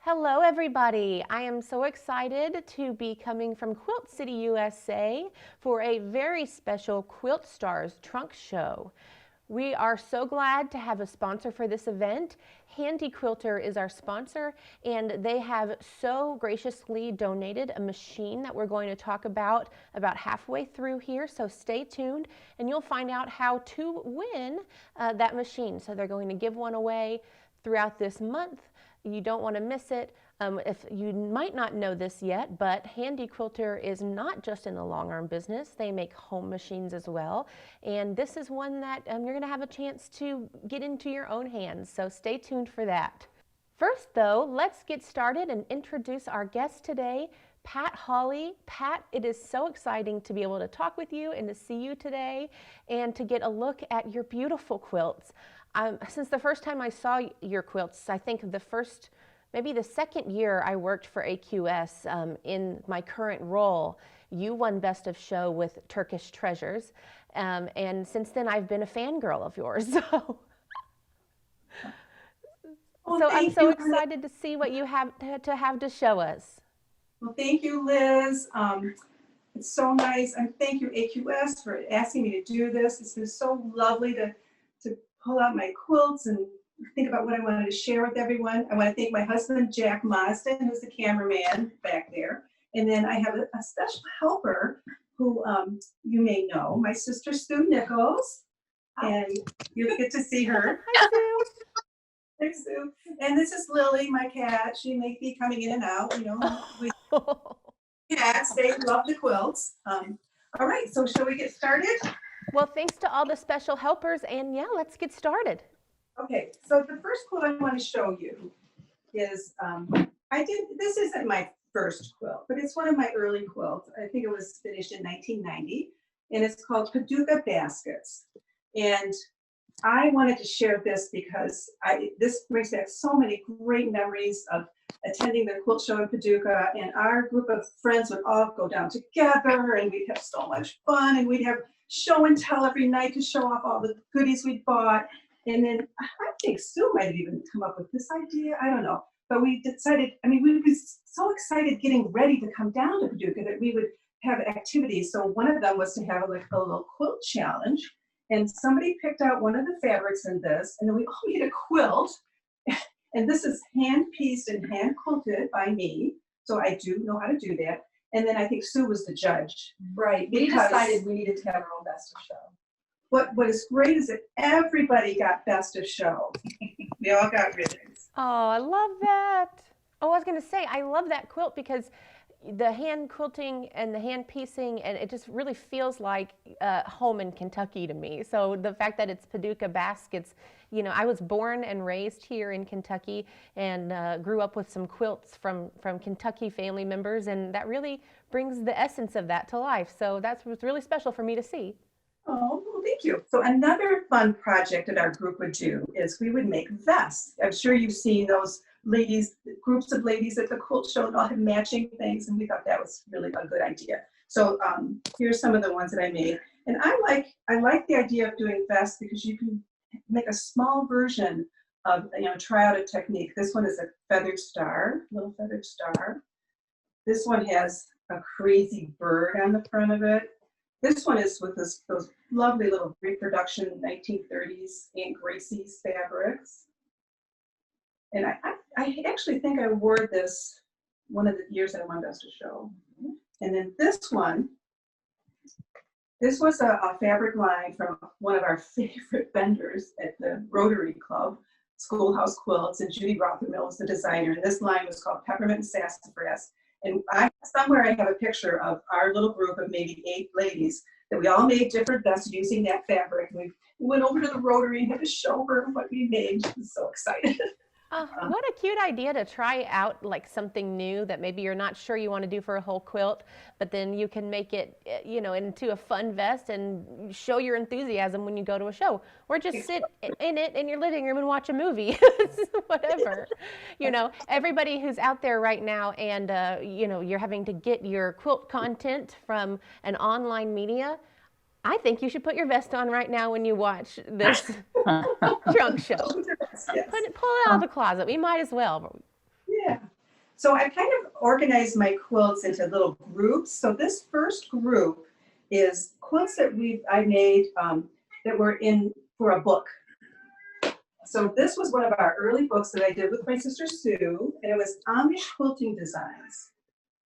Hello everybody! I am so excited to be coming from Quilt City, USA for a very special Quilt Stars trunk show. We are so glad to have a sponsor for this event. Handy Quilter is our sponsor, and they have so graciously donated a machine that we're going to talk about halfway through here, so stay tuned and you'll find out how to win that machine. So they're going to give one away throughout this month. You don't want to miss it. If you might not know this yet, but Handy Quilter is not just in the long arm business. They make home machines as well. And this is one that you're going to have a chance to get into your own hands. So stay tuned for that. First though, let's get started and introduce our guest today, Pat Hawley. Pat, it is so exciting to be able to talk with you and to see you today and to get a look at your beautiful quilts. Since the first time I saw your quilts, I think maybe the second year I worked for AQS in my current role, you won Best of Show with Turkish Treasures. And since then I've been a fangirl of yours. So I'm so excited to see what you have to show us. Well, thank you, Liz. It's so nice. And thank you, AQS, for asking me to do this. It's been so lovely to pull out my quilts and think about what I wanted to share with everyone. I want to thank my husband, Jack Marsden, who's the cameraman back there. And then I have a special helper who you may know, my sister, Sue Nichols. And you'll get to see her. Hi, Sue. Hey, Sue. And this is Lily, my cat. She may be coming in and out. You know, cats, they love the quilts. All right, so shall we get started? Well, thanks to all the special helpers, and yeah, let's get started. Okay, so the first quilt I want to show you is, this isn't my first quilt, but it's one of my early quilts. I think it was finished in 1990, and it's called Paducah Baskets. And I wanted to share this because this brings back so many great memories of attending the quilt show in Paducah, and our group of friends would all go down together, and we'd have so much fun, and we'd have show and tell every night to show off all the goodies we'd bought. And then I think Sue might have even come up with this idea. I don't know. But we decided, we were so excited getting ready to come down to Paducah that we would have activities. So one of them was to have like a little quilt challenge. And somebody picked out one of the fabrics in this, and then we all made a quilt. And this is hand pieced and hand quilted by me. So I do know how to do that. And then I think Sue was the judge. Right. We decided we needed to have our own best of show. What is great is that everybody got best of show. We all got ribbons. Oh, I love that. Oh, I was going to say, I love that quilt because the hand quilting and the hand piecing, and it just really feels like home in Kentucky to me. So the fact that it's Paducah Baskets, you know, I was born and raised here in Kentucky and grew up with some quilts from Kentucky family members, and that really brings the essence of that to life. So that's what's really special for me to see. Oh, well, thank you. So another fun project that our group would do is we would make vests. I'm sure you've seen those ladies, groups of ladies at the quilt show and all have matching things, and we thought that was really a good idea. So here's some of the ones that I made. And I like the idea of doing vests because you can make a small version of, try out a technique. This one is a feathered star, little feathered star. This one has a crazy bird on the front of it. This one is with those lovely little reproduction 1930s Aunt Gracie's fabrics. And I actually think I wore this one of the years that I won Best of Show. And then this one, this was a fabric line from one of our favorite vendors at the Rotary Club, Schoolhouse Quilts, and Judy Rothermill was the designer. And this line was called Peppermint and Sassafras. And somewhere I have a picture of our little group of maybe 8 ladies that we all made different vests using that fabric. And we went over to the Rotary and had to show her what we made. She was so excited. What a cute idea to try out like something new that maybe you're not sure you want to do for a whole quilt, but then you can make it, into a fun vest and show your enthusiasm when you go to a show, or just sit in it in your living room and watch a movie, whatever. Everybody who's out there right now and, you're having to get your quilt content from an online media, I think you should put your vest on right now when you watch this trunk show. Yes. Pull it out of the closet. We might as well. Yeah. So I kind of organized my quilts into little groups. So this first group is quilts that I made that were in for a book. So this was one of our early books that I did with my sister Sue, and it was Amish quilting designs.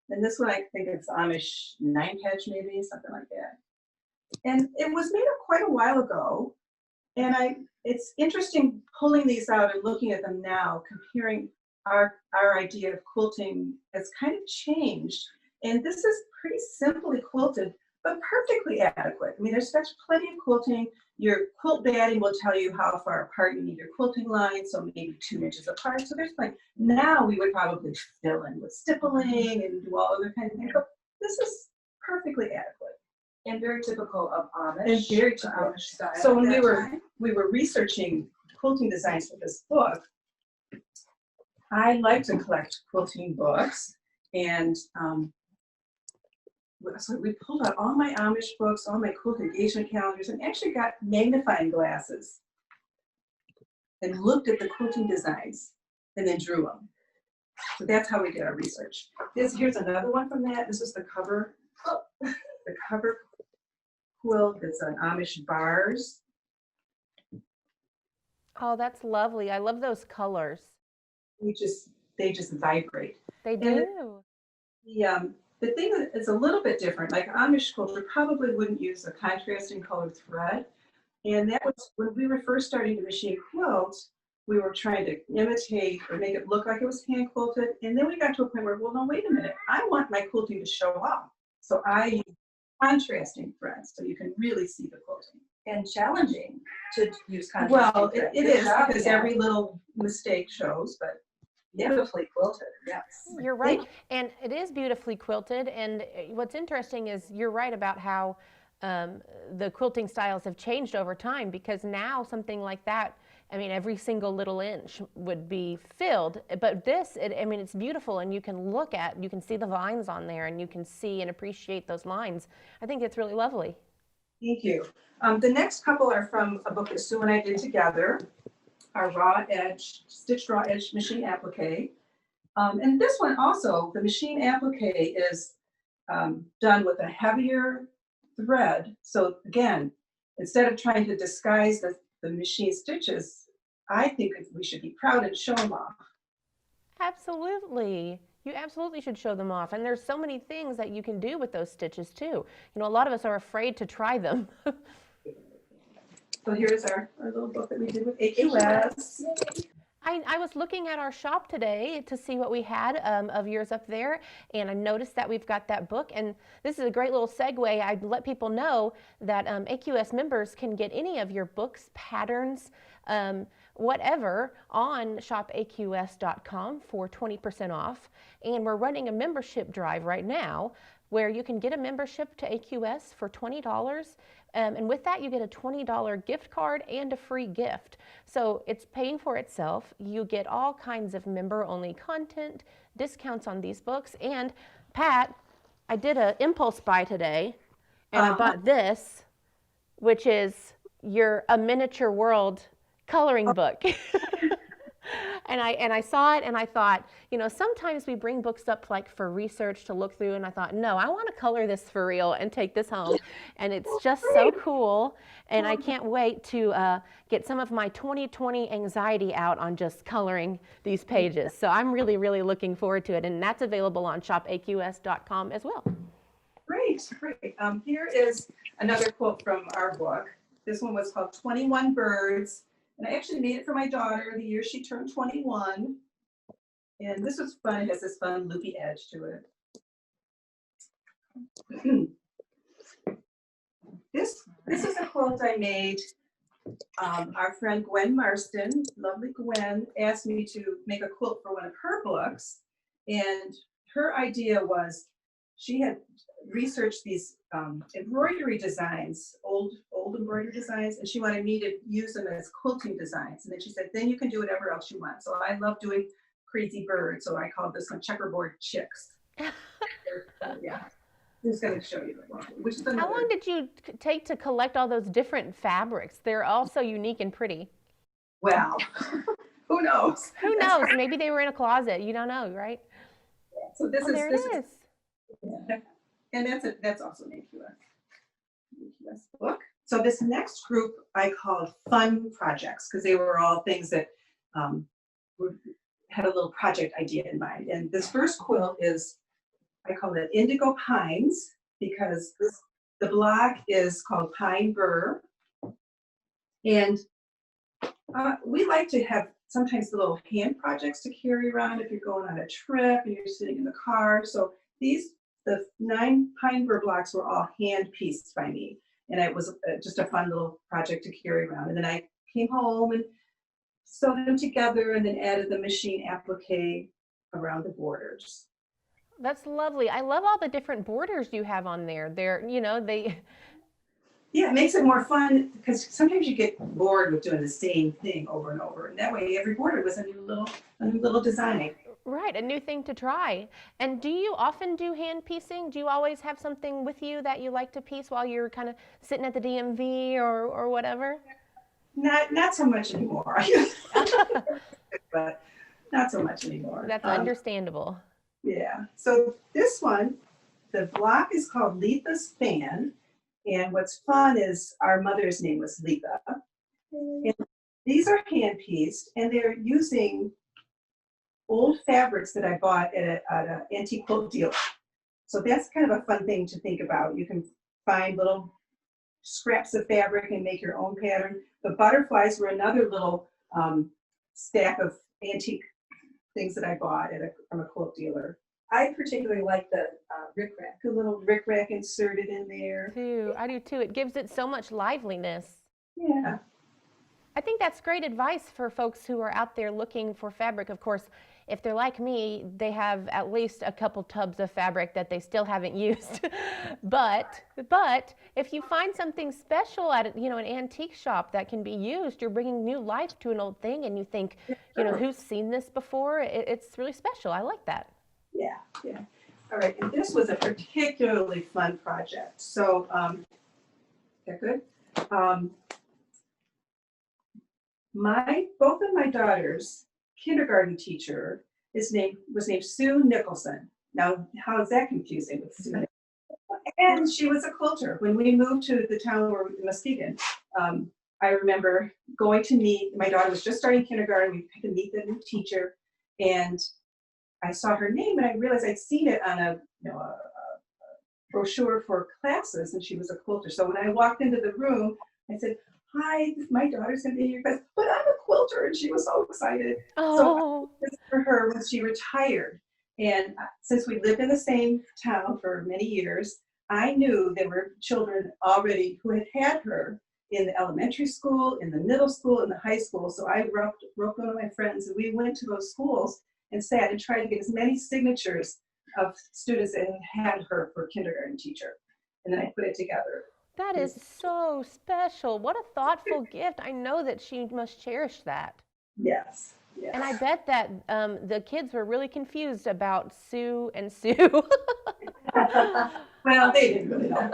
And this one, I think it's Amish 9-patch, maybe, something like that. And it was made up quite a while ago. And it's interesting pulling these out and looking at them now, comparing our idea of quilting has kind of changed. And this is pretty simply quilted, but perfectly adequate. I mean, there's plenty of quilting. Your quilt batting will tell you how far apart you need your quilting line, so maybe 2 inches apart. So there's like, now we would probably fill in with stippling and do all other kinds of things, but this is perfectly adequate. And very typical of Amish. And very typical. Amish style. So when we were researching quilting designs for this book, I like to collect quilting books, and so we pulled out all my Amish books, all my quilt engagement calendars, and actually got magnifying glasses and looked at the quilting designs and then drew them. So that's how we did our research. Here's another one from that. This is the cover. The cover quilt. It's an Amish bars. Oh, that's lovely. I love those colors. They just vibrate. They do. The thing that is a little bit different, like Amish quilter probably wouldn't use a contrasting colored thread. And that was when we were first starting to machine quilt, we were trying to imitate or make it look like it was hand quilted. And then we got to a point where, well, no, wait a minute. I want my quilting to show off. So I use contrasting threads so you can really see the quilting. And challenging to use contrasting Well, thread. it Good is job, because yeah. every little mistake shows, but Beautifully quilted, yes. You're right. And it is beautifully quilted. And what's interesting is you're right about how the quilting styles have changed over time, because now something like that, I mean, every single little inch would be filled. But this, I mean, it's beautiful, and you can see the vines on there, and you can see and appreciate those lines. I think it's really lovely. thank you. The next couple are from a book that Sue and I did together, our stitched raw edge machine applique. And this one also, the machine applique is done with a heavier thread. So again, instead of trying to disguise the machine stitches, I think we should be proud and show them off. Absolutely. You absolutely should show them off. And there's so many things that you can do with those stitches too. You know, a lot of us are afraid to try them. So here's our little book that we did with AQS. I was looking at our shop today to see what we had of yours up there, and I noticed that we've got that book. And this is a great little segue. I'd let people know that AQS members can get any of your books, patterns, whatever, on shopaqs.com for 20% off. And we're running a membership drive right now where you can get a membership to AQS for $20. And with that, you get a $20 gift card and a free gift. So it's paying for itself. You get all kinds of member-only content, discounts on these books. And Pat, I did an impulse buy today, and I bought this, which is a miniature world coloring book. And I saw it and I thought, you know, sometimes we bring books up like for research to look through, and I thought, no, I want to color this for real and take this home. And it's just so cool. And I can't wait to get some of my 2020 anxiety out on just coloring these pages. So I'm really, really looking forward to it. And that's available on shopaqs.com as well. Great, great. Here is another quote from our book. This one was called 21 Birds. And I actually made it for my daughter the year she turned 21. And this was fun. It has this fun loopy edge to it. This is a quilt I made. Our friend Gwen Marston, lovely Gwen, asked me to make a quilt for one of her books. And her idea was she had researched these embroidery designs, old embroidery designs, and she wanted me to use them as quilting designs. And then she said, then you can do whatever else you want. So I love doing crazy birds, so I called this one checkerboard chicks. Yeah, I'm just going to show you. How long did you take to collect all those different fabrics? They're all so unique and pretty. Well, who knows? Who knows? Maybe they were in a closet. You don't know, right? So this Oh, there this it is. yeah. And that's also an AQS book. So this next group I called fun projects because they were all things that had a little project idea in mind. And this first quilt is, I call it Indigo Pines because the block is called Pine Burr. And we like to have sometimes little hand projects to carry around if you're going on a trip and you're sitting in the car. So the 9 pine burr blocks were all hand pieced by me. And it was just a fun little project to carry around. And then I came home and sewed them together and then added the machine applique around the borders. That's lovely. I love all the different borders you have on there. They Yeah, it makes it more fun because sometimes you get bored with doing the same thing over and over. And that way every border was a new little design. right, a new thing to try. And do you often do hand piecing? Do you always have something with you that you like to piece while you're kind of sitting at the DMV or whatever? Not so much anymore. But not so much anymore. That's understandable. Yeah. So this one, the block is called Litha's Fan. And what's fun is our mother's name was Litha. And these are hand pieced and they're using old fabrics that I bought at an antique quilt dealer. So that's kind of a fun thing to think about. You can find little scraps of fabric and make your own pattern. The butterflies were another little stack of antique things that I bought from a quilt dealer. I particularly like the rickrack. A little rickrack inserted in there. I do too. It gives it so much liveliness. Yeah. I think that's great advice for folks who are out there looking for fabric. Of course, if they're like me, they have at least a couple tubs of fabric that they still haven't used. but if you find something special at an antique shop that can be used, you're bringing new life to an old thing, and you think, who's seen this before? It's really special. I like that. Yeah, yeah. All right, and this was a particularly fun project. So, is that good? Both of my daughters' kindergarten teacher was named Sue Nicholson. Now, how is that confusing with Sue? And she was a quilter. When we moved to the town where Muskegon, I remember going to meet, my daughter was just starting kindergarten, we had to meet the new teacher, and I saw her name and I realized I'd seen it on a brochure for classes, and she was a quilter. So when I walked into the room, I said, "Hi, my daughter's gonna be in your class, but I'm a quilter," and she was so excited. Oh. So I did for her when she retired. And since we lived in the same town for many years, I knew there were children already who had her in the elementary school, in the middle school, in the high school. So I roped one of my friends, and we went to those schools and sat and tried to get as many signatures of students that had her for kindergarten teacher. And then I put it together. That is so special. What a thoughtful gift. I know that she must cherish that. Yes. Yes. And I bet that the kids were really confused about Sue and Sue. Well, they didn't really know,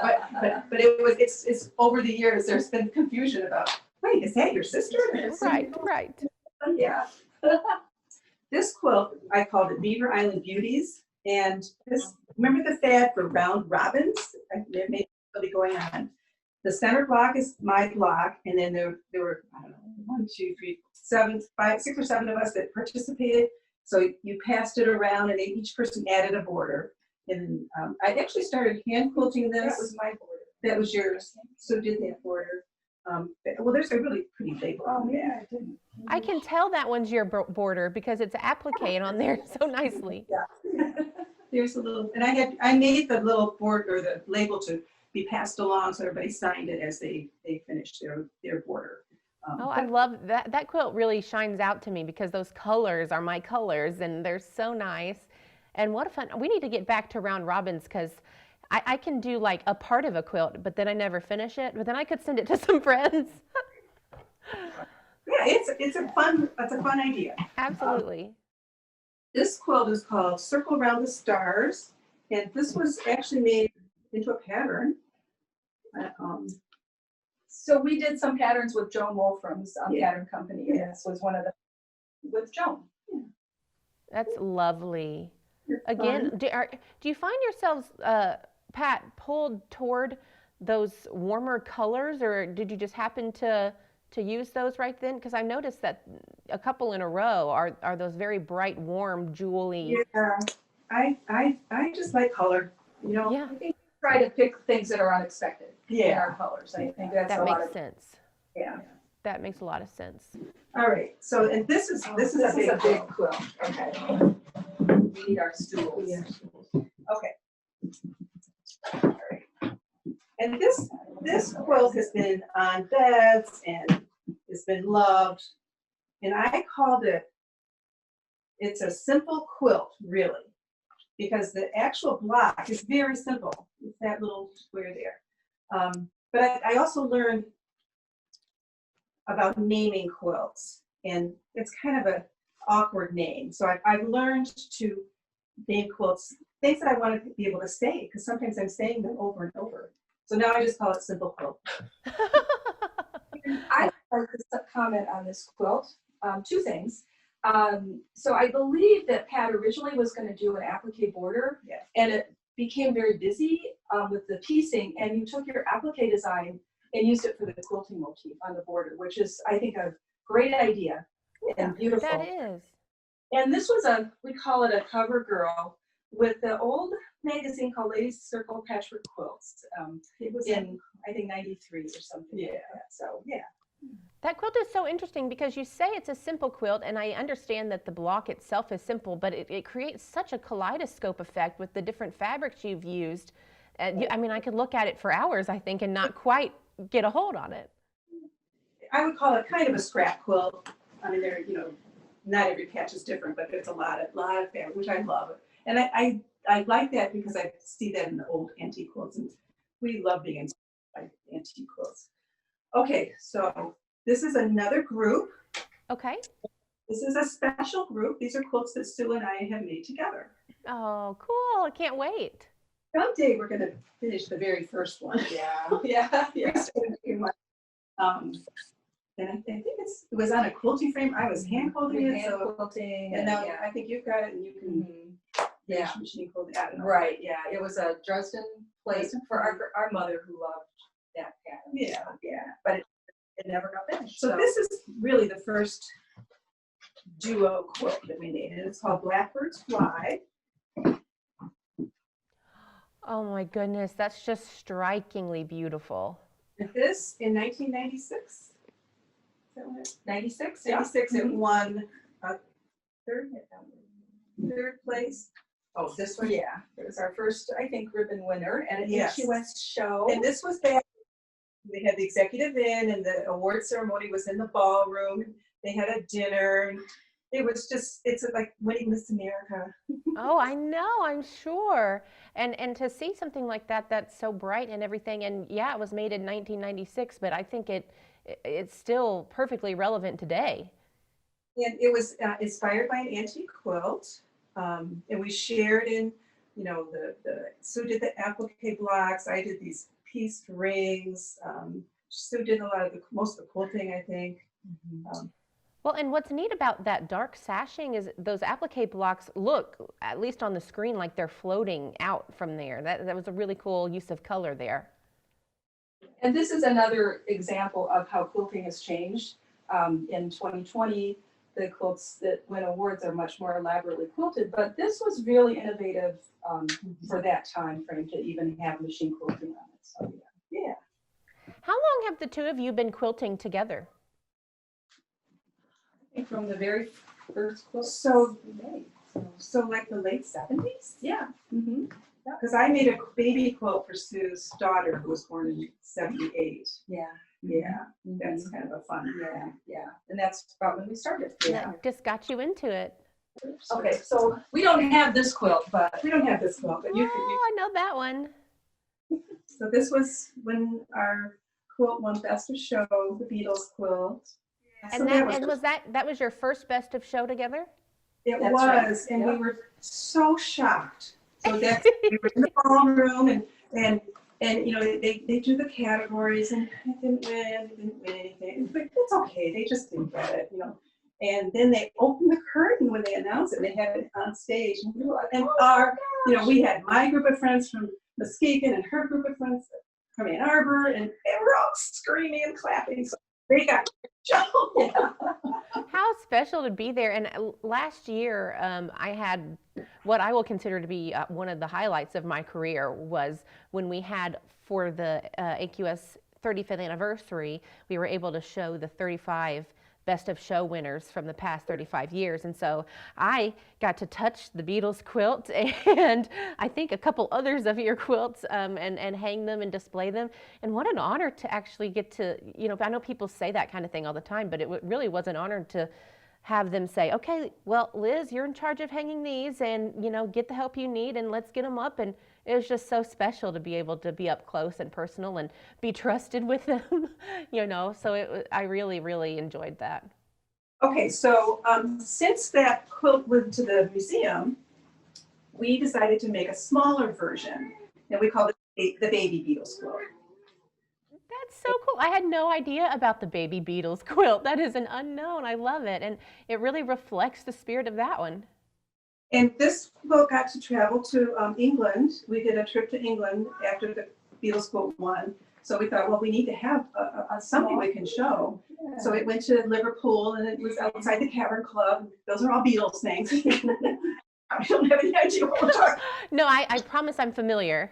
but it's over the years there's been confusion about, wait, is that your sister? Right. Yeah. This quilt, I called it Beaver Island Beauties. And remember the fad for round robins? There may be going on. The center block is my block, and then there were, I don't know, 1, 2, 3, 7, 5, 6 or 7 of us that participated. So you passed it around, and each person added a border. And I actually started hand quilting this. That was my border. That was yours. So did that border. Well, there's a really pretty label on Yeah, that. I didn't. I can tell that one's your border because it's appliqué on there so nicely. Yeah. There's a little, and I made the little board or the label to be passed along so everybody signed it as they finished their border. I love that. That quilt really shines out to me because those colors are my colors and they're so nice. And what a fun, we need to get back to round robins because I can do like a part of a quilt, but then I never finish it, but then I could send it to some friends. Yeah, it's a fun idea. Absolutely. This quilt is called Circle Around the Stars, and this was actually made into a pattern. So we did some patterns with Joan Wolfram's pattern company. Yeah. This was one of the with Joan. That's lovely. again, do you find yourselves, Pat, pulled toward those warmer colors, or did you just happen to use those right then? Because I noticed that a couple in a row are those very bright, warm, jewelly. Yeah, I just like color, you know? Yeah, I think we try to pick things that are unexpected in Yeah. our colors. I think that's that a lot makes of, sense. Yeah. That makes a lot of sense. All right, so, and this is a big quilt. quilt. Okay. We need our stools. Yeah. Okay. All right. And this quilt has been on beds and has been loved. And I called it's a simple quilt, really, because the actual block is very simple. It's that little square there. But I also learned about naming quilts, and it's kind of an awkward name. So I've learned to name quilts things that I want to be able to say, because sometimes I'm saying them over and over. So now I just call it simple quilt. I like to comment on this quilt. Two things. So I believe that Pat originally was going to do an applique border, Yes. and it became very busy with the piecing, and you took your applique design and used it for the quilting motif on the border, which is, I think, a great idea and beautiful. That is. And this was we call it a cover girl with the old magazine called Ladies Circle Patchwork Quilts. It was in, I think, 93 or something. Yeah. Like that. So, yeah. That quilt is so interesting because you say it's a simple quilt, and I understand that the block itself is simple, but it creates such a kaleidoscope effect with the different fabrics you've used. I mean, I could look at it for hours, I think, and not quite get a hold on it. I would call it kind of a scrap quilt. I mean, not every patch is different, but there's a lot of fabric, which I love. And I like that because I see that in the old antique quilts, and we love being inspired by antique quilts. Okay, so this is another group. Okay. This is a special group. These are quilts that Sue and I have made together. Oh, cool. I can't wait. Someday we're going to finish the very first one. Yeah. Yeah. And I think it was on a quilting frame. I was hand quilting it. So, quilting. and now yeah. I think you've got it, and you can Yeah. machine quilting. I don't know. Right, yeah. It was a Dresden plate for our mother who loved that pattern. Yeah. But it never got finished. So this is really the first duo quilt that we made, and it's called Blackbirds Fly. Oh my goodness, that's just strikingly beautiful. This in 1996. Is that what it is? 96? 96, it won third place. Oh, this one, yeah. It was our first, I think, ribbon winner at an Yes. AQS show. And this was back, they had the executive in, and the award ceremony was in the ballroom. They had a dinner. It was just, it's like winning Miss America. Oh, I know, I'm sure. And to see something like that that's so bright and everything, and yeah, it was made in 1996, but I think it's still perfectly relevant today. And it was inspired by an antique quilt. And we shared in, the Sue did the applique blocks. I did these pieced rings. Sue did most of the quilting, I think. Well, and what's neat about that dark sashing is those applique blocks look, at least on the screen, like they're floating out from there. That was a really cool use of color there. And this is another example of how quilting has changed. In 2020, the quilts that win awards are much more elaborately quilted, but this was really innovative for that time frame to even have machine quilting on it. So yeah. How long have the two of you been quilting together? I think from the very first quilt. So like the late 70s? Yeah. Because I made a baby quilt for Sue's daughter, who was born in 78. Yeah. That's kind of a fun. Yeah. And that's about when we started. That just got you into it. Okay, so we don't have this quilt, but We don't have this quilt, but you can. Oh, I know that one. So this was when our quilt won Best of Show, the Beatles quilt. And that was your first best of show together? It That's was, right. and we were so shocked. So that's we were in the ballroom, and they do the categories, and I didn't win anything. But it's okay, they just didn't get it, And then they opened the curtain when they announced it. They had it on stage. And our, you know, we had my group of friends from Muskegon and her group of friends from Ann Arbor, and they were all screaming and clapping. So they got show. Yeah. How special to be there. And last year, I had what I will consider to be one of the highlights of my career was when we had, for the AQS 35th anniversary, we were able to show the 35 best of show winners from the past 35 years. And so I got to touch the Beatles quilt and I think a couple others of your quilts and hang them and display them. And what an honor to actually get to, you know, I know people say that kind of thing all the time, but it really was an honor to have them say, okay, well, Liz, you're in charge of hanging these and, you know, get the help you need and let's get them up. And it was just so special to be able to be up close and personal and be trusted with them, you know, so I really, really enjoyed that. Okay, so since that quilt went to the museum, we decided to make a smaller version, and we called it the Baby Beatles quilt. That's so cool. I had no idea about the Baby Beatles quilt. That is an unknown. I love it, and it really reflects the spirit of that one. And this quilt got to travel to England. We did a trip to England after the Beatles quilt won. So we thought, well, we need to have something we can show. Yeah. So it went to Liverpool, and it was outside the Cavern Club. Those are all Beatles things. I don't have any idea what we're talking. No, I promise I'm familiar.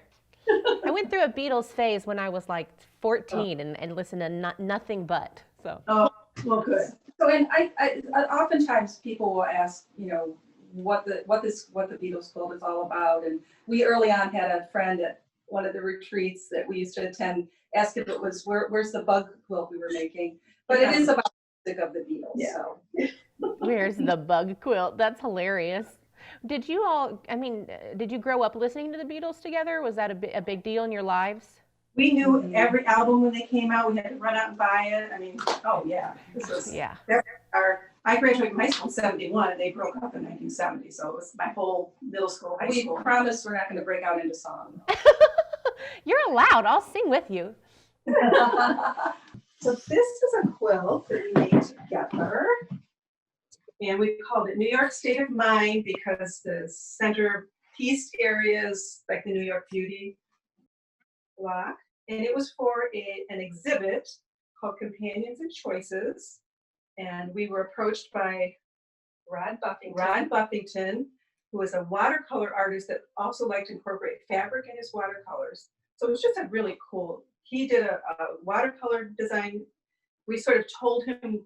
I went through a Beatles phase when I was like 14 and listened to nothing but. So. Oh, well, good. So, and I oftentimes people will ask, you know, what the Beatles quilt is all about. And we early on had a friend at one of the retreats that we used to attend ask if it was where's the bug quilt we were making. But it is about the music of the Beatles. Yeah. So. Where's the bug quilt? That's hilarious. Did you all, I mean, did you grow up listening to the Beatles together? Was that a big deal in your lives? We knew every album when they came out. We had to run out and buy it. I mean, oh yeah. This was, yeah. I graduated from high school in 71 and they broke up in 1970. So it was my whole middle school, high school. We promised we're not going to break out into song. You're allowed. I'll sing with you. So this is a quilt that we made together. And we called it New York State of Mind because the centerpiece area is like the New York Beauty block. And it was for an exhibit called Companions and Choices. And we were approached by Rod Buffington, who is a watercolor artist that also liked to incorporate fabric in his watercolors. So it was just a really cool, he did a watercolor design. We sort of told him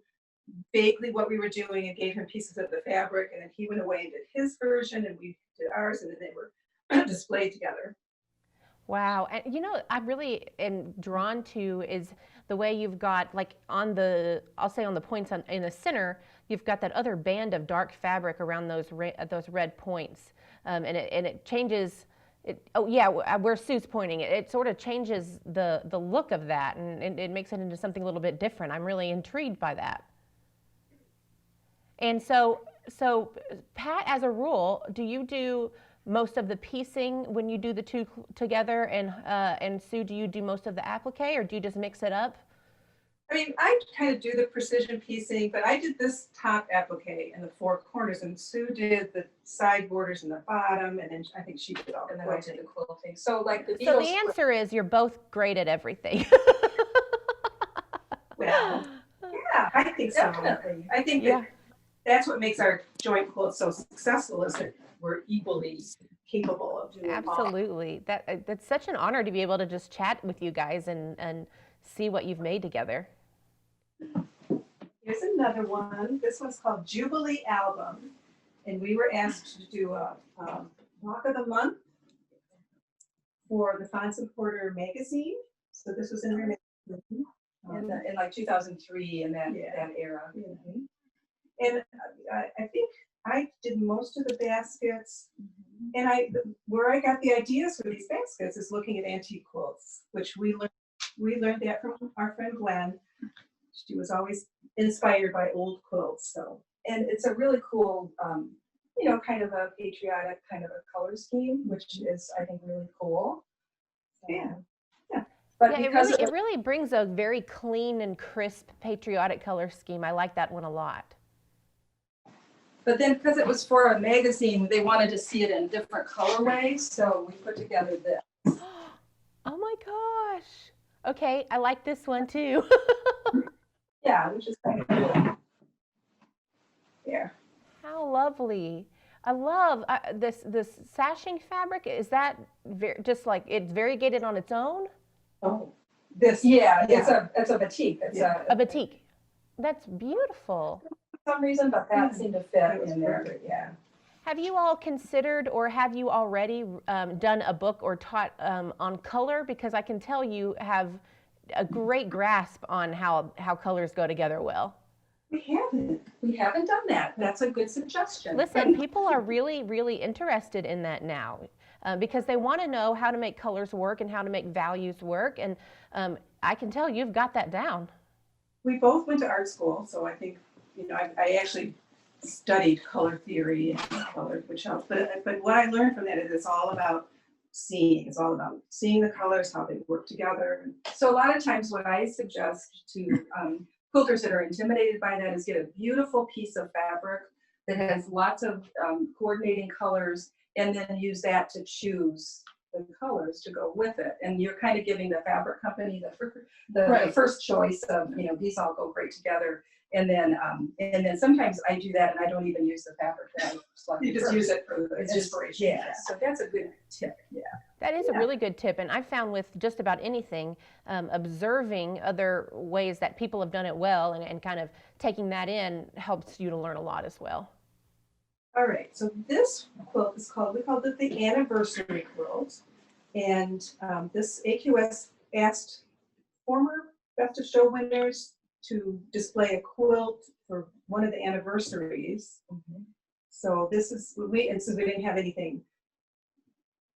vaguely what we were doing and gave him pieces of the fabric, and then he went away and did his version and we did ours, and then they were displayed together. Wow. And you know, I really am drawn to is the way you've got, like on the, I'll say on the points in the center, you've got that other band of dark fabric around those red points. And it changes, oh yeah, where Sue's pointing, it sort of changes the look of that, and it makes it into something a little bit different. I'm really intrigued by that. And so Pat, as a rule, do you do most of the piecing when you do the two together, and Sue, do you do most of the applique, or do you just mix it up? I mean, I kind of do the precision piecing, but I did this top applique in the four corners, and Sue did the side borders in the bottom, and then I think she did all the quilting. And then I did the quilting. So like the Beatles. So the answer is you're both great at everything. Well, yeah, I think so. Definitely. I think that's what makes our joint quilt so successful, is that we're equally capable of doing Absolutely. That's such an honor to be able to just chat with you guys and see what you've made together. Here's another one. This one's called Jubilee Album, and we were asked to do a Walk of the Month for the Fonts and Porter magazine. So this was in their magazine. In like 2003, in that era. Mm-hmm. And I think I did most of the baskets, and where I got the ideas for these baskets is looking at antique quilts, which we learned that from our friend Gwen. She was always inspired by old quilts. So, and it's a really cool, you know, kind of a patriotic kind of a color scheme, which is, I think, really cool. Yeah. But yeah, it really brings a very clean and crisp patriotic color scheme. I like that one a lot. But then because it was for a magazine, they wanted to see it in different colorways, so we put together this. Oh my gosh. Okay, I like this one too. Yeah, which is kind of cool. There. How lovely. I love this sashing fabric. Is that just like it's variegated on its own? Oh, this. Yeah, Yeah. it's a batik. It's A batik. That's beautiful. for some reason, but that seemed to fit in there. Perfect. Yeah. Have you all considered, or have you already done a book or taught on color? Because I can tell you have a great grasp on how colors go together well. We haven't done that. That's a good suggestion. Listen, people are really, really interested in that now because they want to know how to make colors work and how to make values work. And I can tell you've got that down. We both went to art school, so I think, I actually studied color theory and colors, which helps. But what I learned from that is it's all about seeing. It's all about seeing the colors, how they work together. So a lot of times what I suggest to quilters that are intimidated by that is get a beautiful piece of fabric that has lots of coordinating colors, and then use that to choose the colors to go with it. And you're kind of giving the fabric company the first choice of, these all go great together. And then sometimes I do that and I don't even use the fabric. You just use it for the inspiration. Yeah, so that's a good tip. Yeah. That is a really good tip, and I've found with just about anything, observing other ways that people have done it well and kind of taking that in helps you to learn a lot as well. All right, so this quilt is we called it the Anniversary Quilt. And this AQS asked former Best of Show winners to display a quilt for one of the anniversaries. So this is, since we didn't have anything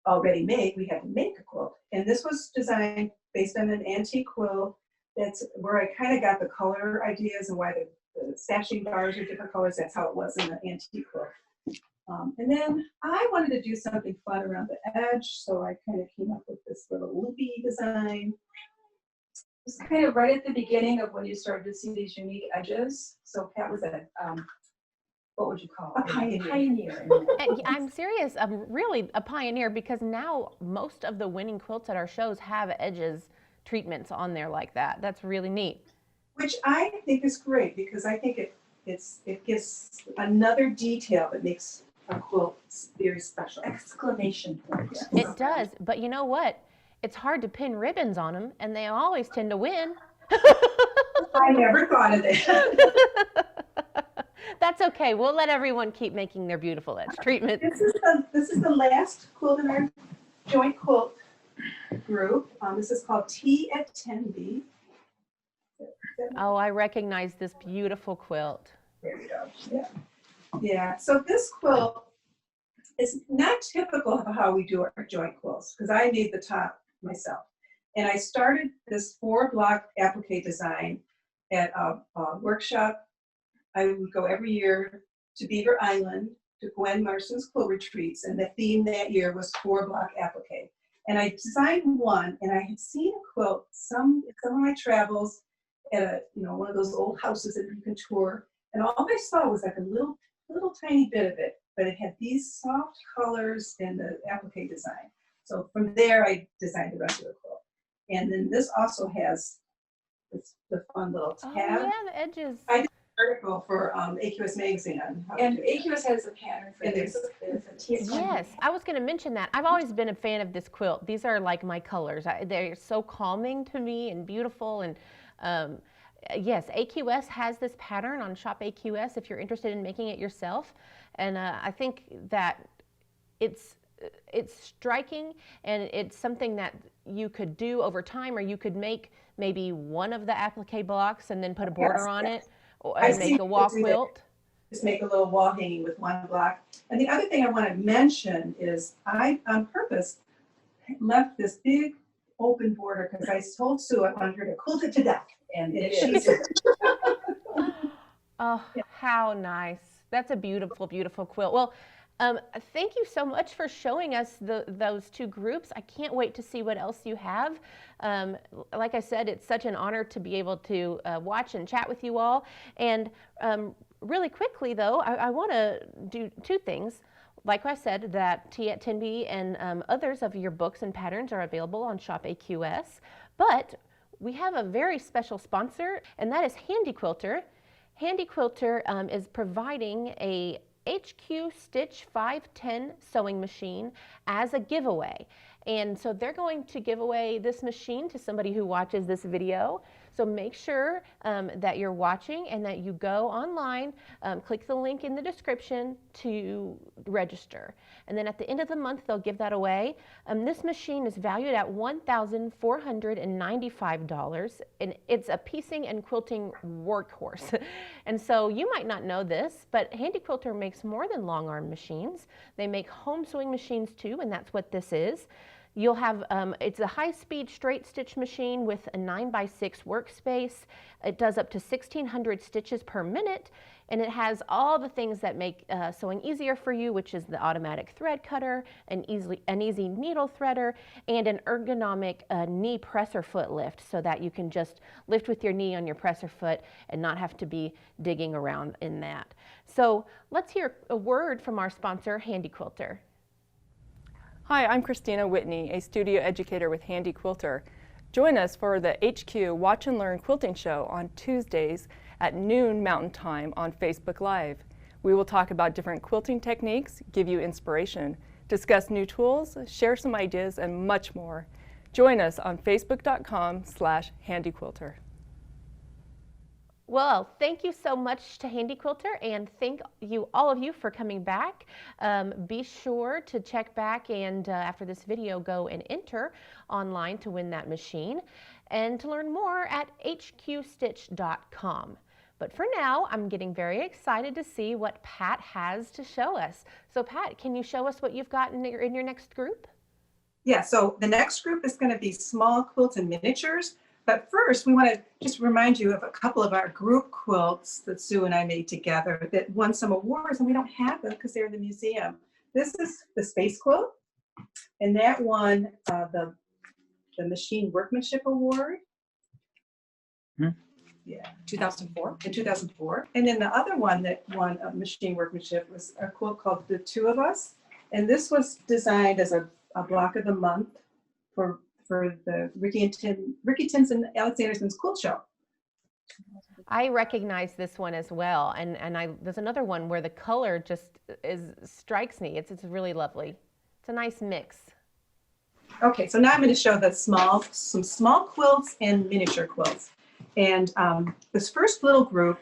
already made, we had to make a quilt. And this was designed based on an antique quilt. That's where I kind of got the color ideas and why the stashing bars are different colors. That's how it was in the antique quilt. And then I wanted to do something fun around the edge, so I kind of came up with this little loopy design. It's kind of right at the beginning of when you started to see these unique edges. So Pat was what would you call it? A pioneer. I'm serious. I'm really a pioneer because now most of the winning quilts at our shows have edges treatments on there like that. That's really neat. Which I think is great because I think it gives another detail that makes a quilt very special. Exclamation point. It does, but you know what? It's hard to pin ribbons on them, and they always tend to win. I never thought of it. That's okay. We'll let everyone keep making their beautiful edge treatment. This is the last quilt in our joint quilt group. This is called Tea at Tenby. Oh, I recognize this beautiful quilt. There we go. Yeah. Yeah. So this quilt is not typical of how we do our joint quilts because I made the top myself. And I started this 4-block applique design at a workshop. I would go every year to Beaver Island to Gwen Marston's quilt retreats, and the theme that year was 4-block applique. And I designed one, and I had seen a quilt some of my travels at one of those old houses that you can tour, and all I saw was like a little tiny bit of it, but it had these soft colors and the applique design. So from there, I designed the rest of the quilt. And then this also has the fun little tab. Oh yeah, the edges. I did an article for AQS magazine on how And to do AQS has a pattern for this. Yes, I was going to mention that. I've always been a fan of this quilt. These are like my colors. They're so calming to me and beautiful. And yes, AQS has this pattern on Shop AQS if you're interested in making it yourself. And I think that it's striking, and it's something that you could do over time, or you could make maybe one of the applique blocks and then put a border on it, or make a wall quilt. Just make a little wall hanging with one block. And the other thing I want to mention is I, on purpose, left this big open border because I told Sue I wanted her to quilt it to death. And she did. Oh, how nice. That's a beautiful, beautiful quilt. Well, thank you so much for showing us those two groups. I can't wait to see what else you have. Like I said, it's such an honor to be able to watch and chat with you all. And Really quickly though, I want to do two things. Like I said, that Tea at Tenby and others of your books and patterns are available on Shop AQS, but we have a very special sponsor, and that is Handy Quilter. Handy Quilter is providing a HQ Stitch 510 sewing machine as a giveaway. And so they're going to give away this machine to somebody who watches this video. So make sure that you're watching and that you go online, click the link in the description to register. And then at the end of the month, they'll give that away. This machine is valued at $1,495, and it's a piecing and quilting workhorse. And so you might not know this, but Handy Quilter makes more than long arm machines. They make home sewing machines too, and that's what this is. You'll have, it's a high-speed straight stitch machine with a 9x6 workspace. It does up to 1,600 stitches per minute, and it has all the things that make sewing easier for you, which is the automatic thread cutter, an easy needle threader, and an ergonomic knee presser foot lift, so that you can just lift with your knee on your presser foot and not have to be digging around in that. So let's hear a word from our sponsor, Handy Quilter. Hi, I'm Christina Whitney, a studio educator with Handy Quilter. Join us for the HQ Watch and Learn Quilting Show on Tuesdays at noon Mountain Time on Facebook Live. We will talk about different quilting techniques, give you inspiration, discuss new tools, share some ideas, and much more. Join us on facebook.com/handyquilter. Well, thank you so much to Handy Quilter, and thank you, all of you, for coming back. Be sure to check back and after this video, go and enter online to win that machine, and to learn more at hqstitch.com. But for now, I'm getting very excited to see what Pat has to show us. So Pat, can you show us what you've got in your next group? Yeah, so the next group is going to be small quilts and miniatures. But first, we want to just remind you of a couple of our group quilts that Sue and I made together that won some awards, and we don't have them because they're in the museum. This is the Space Quilt, and that won the Machine Workmanship Award. Yeah, 2004. in 2004. And then the other one that won a Machine Workmanship was a quilt called The Two of Us. And this was designed as a block of the month for the Ricky Tins and Alex Anderson's quilt show. I recognize this one as well, and there's another one where the color just strikes me. It's really lovely. It's a nice mix. Okay, so now I'm going to show some small quilts and miniature quilts. And this first little group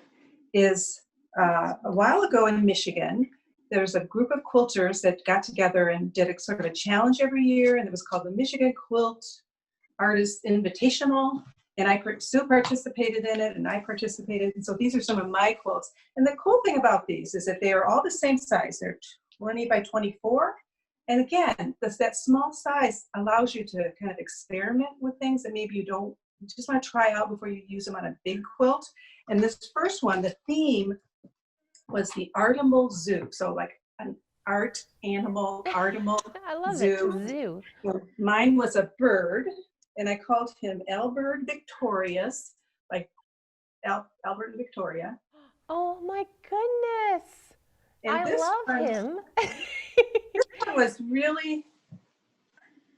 is a while ago in Michigan. There's a group of quilters that got together and did a sort of a challenge every year, and it was called the Michigan Quilt Artist Invitational. And Sue participated in it, and I participated. And so these are some of my quilts. And the cool thing about these is that they are all the same size. They're 20 by 24. And again, that small size allows you to kind of experiment with things that maybe you just want to try out before you use them on a big quilt. And this first one, the theme was the Artimal Zoo. So like an art animal, Artimal I love Zoo. it, zoo. So mine was a bird, and I called him Albert Victorious, like Albert and Victoria. Oh my goodness. And I this love one, him. This one was really,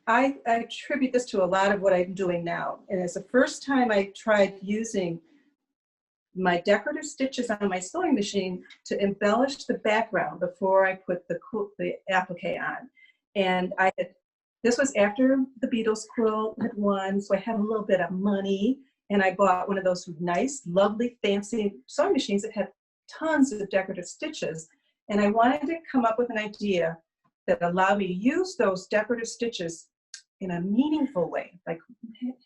I attribute this to a lot of what I'm doing now. And it's the first time I tried using my decorative stitches on my sewing machine to embellish the background before I put the applique on. And this was after the Beatles quilt had won, so I had a little bit of money, and I bought one of those nice, lovely, fancy sewing machines that had tons of decorative stitches. And I wanted to come up with an idea that allowed me to use those decorative stitches in a meaningful way, like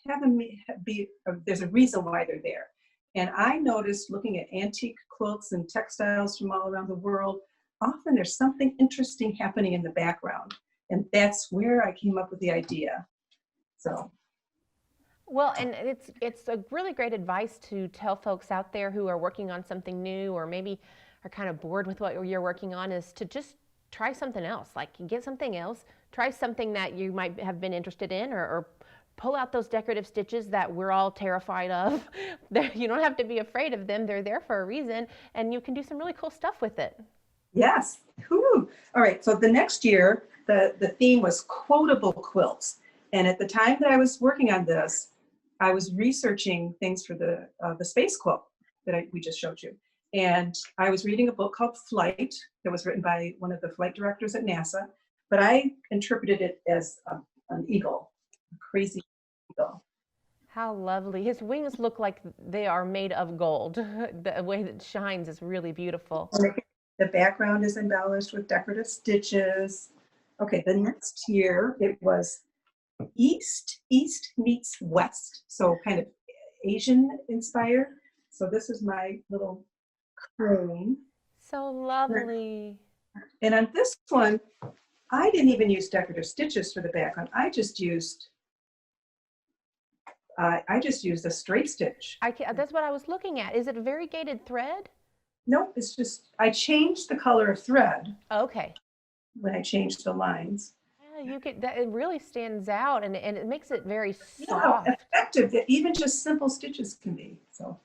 have them be, there's a reason why they're there. And I noticed looking at antique quilts and textiles from all around the world, often there's something interesting happening in the background. And that's where I came up with the idea. So. Well, and it's a really great advice to tell folks out there who are working on something new, or maybe are kind of bored with what you're working on, is to just try something else. Like, get something else, try something that you might have been interested in, or pull out those decorative stitches that we're all terrified of. You don't have to be afraid of them. They're there for a reason, and you can do some really cool stuff with it. Yes. Whew. All right. So the next year, the theme was quotable quilts. And at the time that I was working on this, I was researching things for the space quilt that we just showed you. And I was reading a book called Flight that was written by one of the flight directors at NASA. But I interpreted it as an eagle, a crazy eagle. How lovely. His wings look like they are made of gold. The way that it shines is really beautiful. The background is embellished with decorative stitches. Okay, the next year it was East meets West, so kind of Asian inspired. So this is my little crane. So lovely. And on this one, I didn't even use decorative stitches for the background. I just used a straight stitch. That's what I was looking at. Is it a variegated thread? No, it's just, I changed the color of thread Okay. when I changed the lines. Yeah, it really stands out, and it makes it very How soft. effective that even just simple stitches can be. So.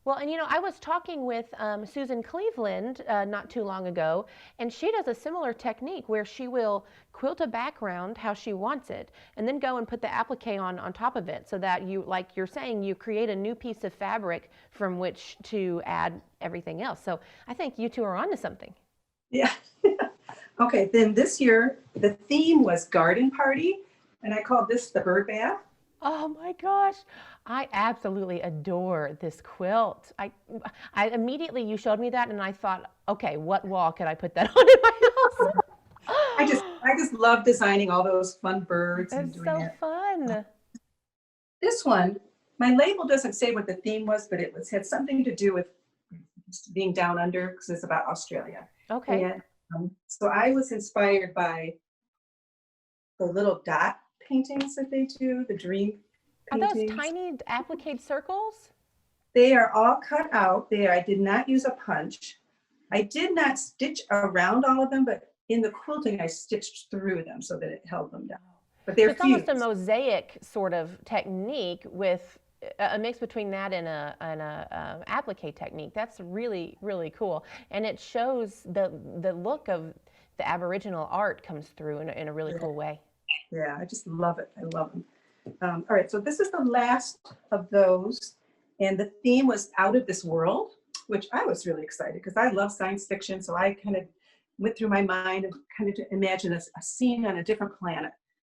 Well, and I was talking with Susan Cleveland not too long ago, and she does a similar technique where she will quilt a background how she wants it, and then go and put the applique on top of it, so that you, like you're saying, you create a new piece of fabric from which to add everything else. So I think you two are onto something. Yeah. Okay, then this year, the theme was garden party, and I called this the bird bath. Oh my gosh, I absolutely adore this quilt. I immediately, you showed me that, and I thought, okay, what wall could I put that on in my house? I just love designing all those fun birds and It's doing so that. fun. This one, my label doesn't say what the theme was, but it had something to do with being down under, because it's about Australia. Okay. And so I was inspired by the little dot paintings that they do, the dream Are paintings. those tiny applique circles? They are all cut out there. I did not use a punch. I did not stitch around all of them, but in the quilting, I stitched through them so that it held them down. But they're It's almost a fused. mosaic sort of technique with a mix between that and a applique technique. That's really, really cool. And it shows the look of the Aboriginal art comes through in a really cool way. Yeah, I just love it. I love them. All right, so this is the last of those. And the theme was out of this world, which I was really excited because I love science fiction. So I kind of went through my mind and kind of to imagine a scene on a different planet.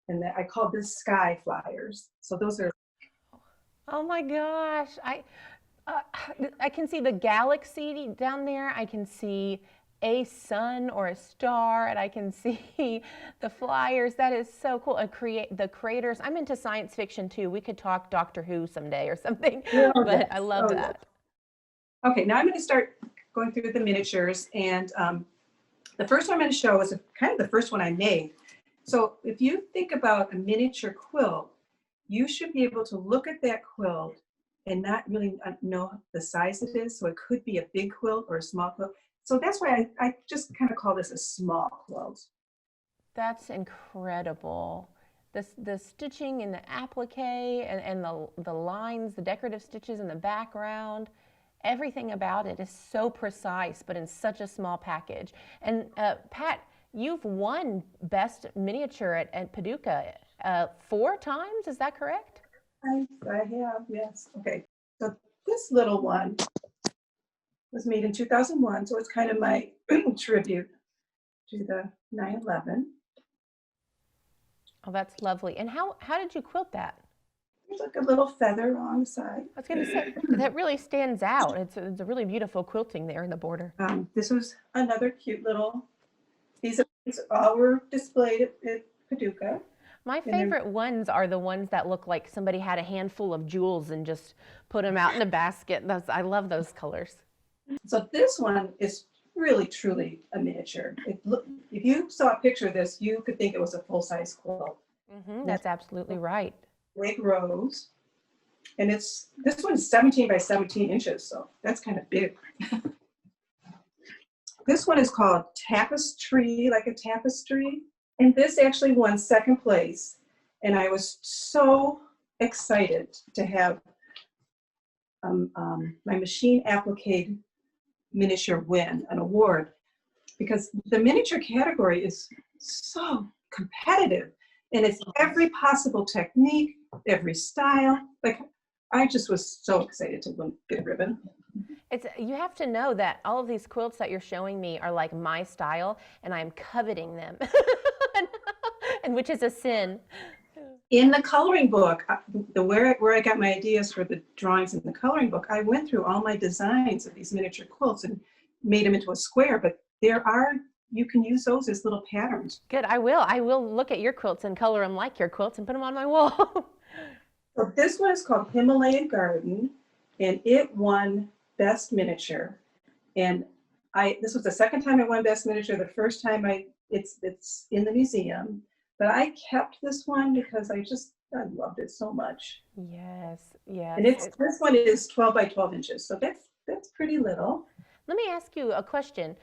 And I called this Sky Flyers. So those are. Oh my gosh, I can see the galaxy down there. I can see a sun or a star, and I can see the flyers. That is so cool. The craters. I'm into science fiction too. We could talk Doctor Who someday or something, but I love that. Okay, now I'm going to start going through the miniatures, and the first one I'm going to show is kind of the first one I made. So if you think about a miniature quilt, you should be able to look at that quilt and not really know the size it is. So it could be a big quilt or a small quilt. So that's why I just kind of call this a small quilt. That's incredible. The stitching in the applique and the lines, the decorative stitches in the background, everything about it is so precise, but in such a small package. And Pat, you've won Best Miniature at Paducah 4 times, is that correct? I have, yes. Okay, so this little one was made in 2001, so it's kind of my tribute to the 9/11. Oh, that's lovely. And how did you quilt that? There's like a little feather on the side. I was going to say, that really stands out. It's a really beautiful quilting there in the border. This was another cute little, these all were displayed at Paducah. My favorite ones are the ones that look like somebody had a handful of jewels and just put them out in a basket. I love those colors. So this one is really, truly a miniature. If you saw a picture of this, you could think it was a full-size quilt. Mm-hmm, that's absolutely right. Big rows. And this one's 17 by 17 inches, so that's kind of big. This one is called Tapestry, like a tapestry. And this actually won 2nd place And I was so excited to have my machine applique miniature win an award, because the miniature category is so competitive, and it's every possible technique, every style. Like, I just was so excited to get a ribbon. You have to know that all of these quilts that you're showing me are like my style, and I'm coveting them, and which is a sin. In the coloring book, where I got my ideas for the drawings in the coloring book, I went through all my designs of these miniature quilts and made them into a square, but you can use those as little patterns. Good, I will look at your quilts and color them like your quilts and put them on my wall. So this one is called Himalayan Garden, and it won Best Miniature. And this was the second time I won Best Miniature. The first time it's in the museum, but I kept this one because I loved it so much. Yes, yes. And this one is 12 by 12 inches, so that's pretty little. Let me ask you a question.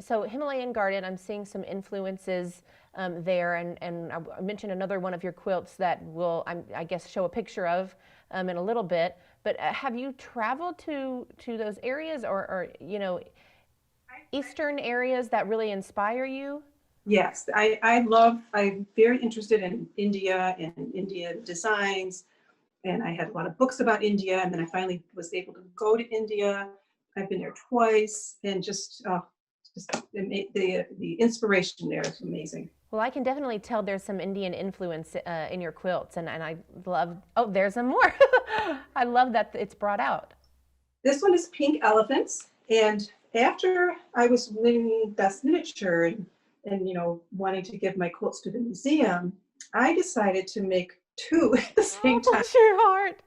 So Himalayan Garden, I'm seeing some influences there, and I mentioned another one of your quilts that I guess, show a picture of in a little bit. But have you traveled to those areas, or Eastern areas that really inspire you? Yes, I'm very interested in India and Indian designs, and I had a lot of books about India, and then I finally was able to go to India. I've been there twice, and the inspiration there is amazing. Well, I can definitely tell there's some Indian influence in your quilts, and I love, oh, there's some more. I love that it's brought out. This one is Pink Elephants, and after I was winning Best Miniature and wanting to give my quilts to the museum, I decided to make two at the same time. Bless your heart.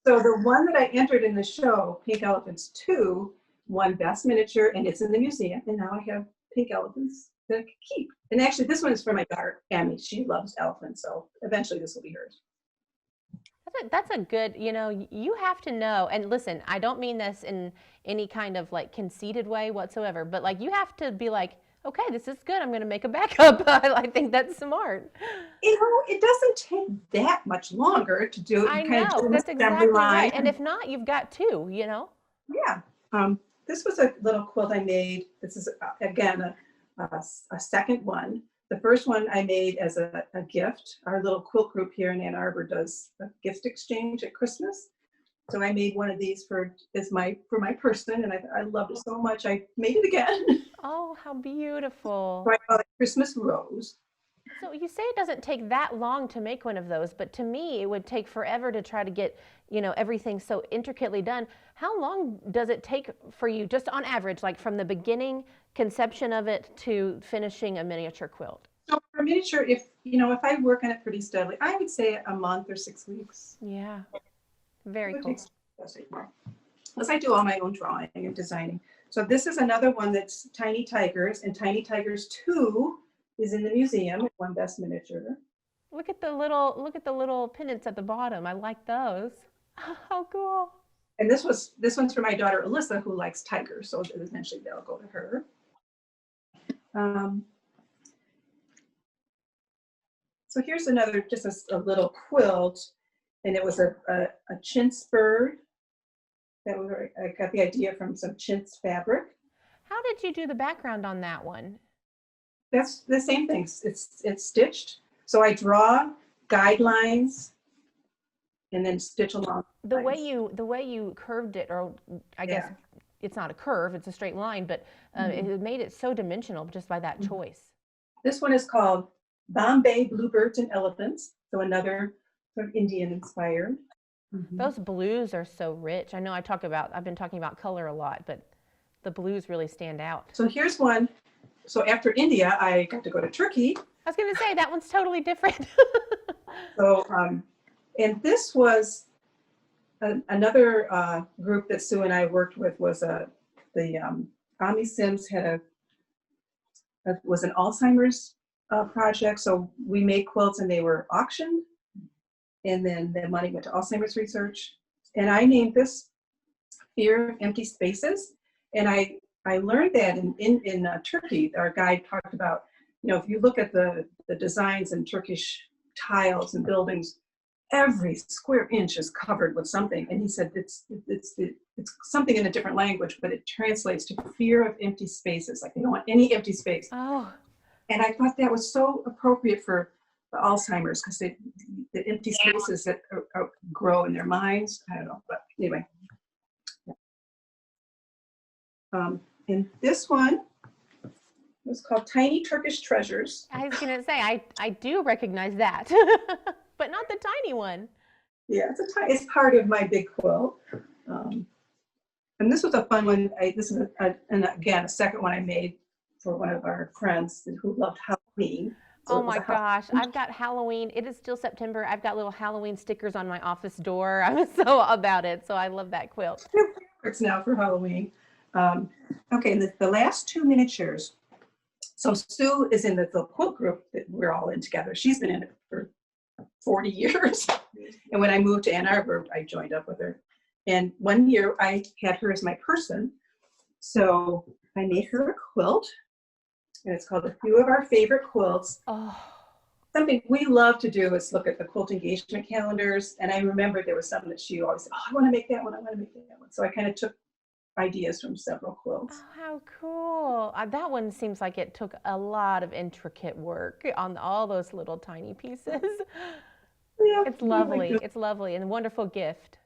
So the one that I entered in the show, Pink Elephants 2, won Best Miniature, and it's in the museum. And now I have pink elephants that I can keep. And actually, this one is for my daughter, Amish. She loves elephants, so eventually this will be hers. That's a good, you have to know, and listen, I don't mean this in any kind of like conceited way whatsoever, but like you have to be like, okay, this is good, I'm going to make a backup. I think that's smart. It doesn't take that much longer to do. I know, that's exactly right. And if not, you've got two, Yeah. This was a little quilt I made. This is, again, a second one. The first one I made as a gift. Our little quilt group here in Ann Arbor does a gift exchange at Christmas. So I made one of these for my person, and I loved it so much I made it again. Oh, how beautiful. So I call it Christmas Rose. So you say it doesn't take that long to make one of those, but to me it would take forever to try to get, everything so intricately done. How long does it take for you, just on average, like from the beginning conception of it to finishing a miniature quilt? So for miniature, if I work on it pretty steadily, I would say a month or 6 weeks. Yeah, very cool. Because I do all my own drawing and designing. So this is another one that's Tiny Tigers, and Tiny Tigers 2 is in the museum. It won Best Miniature. Look at the little pennants at the bottom. I like those. How cool. And this one's for my daughter Alyssa, who likes tigers, so eventually they'll go to her. So here's another, just a little quilt, and it was a chintz bird. I got the idea from some chintz fabric. How did you do the background on that one? That's the same thing. It's stitched. So I draw guidelines and then stitch along. The way you curved it, or I guess it's not a curve, it's a straight line, but it made it so dimensional just by that choice. This one is called Bombay Bluebirds and Elephants. So another sort of Indian inspired. Those blues are so rich. I know I've been talking about color a lot, but the blues really stand out. So here's one. So after India, I got to go to Turkey. I was going to say, that one's totally different. So, and this was another group that Sue and I worked with was the Ami Sims was an Alzheimer's project. So we made quilts and they were auctioned, and then the money went to Alzheimer's research. And I named this Fear of Empty Spaces. And I learned that in Turkey. Our guide talked about, if you look at the designs in Turkish tiles and buildings, every square inch is covered with something. And he said it's something in a different language, but it translates to fear of empty spaces. Like they don't want any empty space. Oh. And I thought that was so appropriate for the Alzheimer's, because the empty spaces that grow in their minds. I don't know, but anyway. And this one was called Tiny Turkish Treasures. I was going to say, I do recognize that, but not the tiny one. Yeah, it's part of my big quilt. And this was a fun one. This is, and again, a second one I made for one of our friends who loved Halloween. So oh my gosh, I've got Halloween. It is still September. I've got little Halloween stickers on my office door. I'm so about it. So I love that quilt. It's now for Halloween. Okay, and the last two miniatures. So Sue is in the quilt group that we're all in together. She's been in it for 40 years. And when I moved to Ann Arbor, I joined up with her. And one year I had her as my person. So I made her a quilt. And it's called A Few of Our Favorite Quilts. Oh. Something we love to do is look at the quilt engagement calendars. And I remember there was something that she always said, oh, I want to make that one. I want to make that one. So I kind of took ideas from several quilts. Oh, how cool. That one seems like it took a lot of intricate work on all those little tiny pieces. Yeah, it's lovely. It's lovely and a wonderful gift.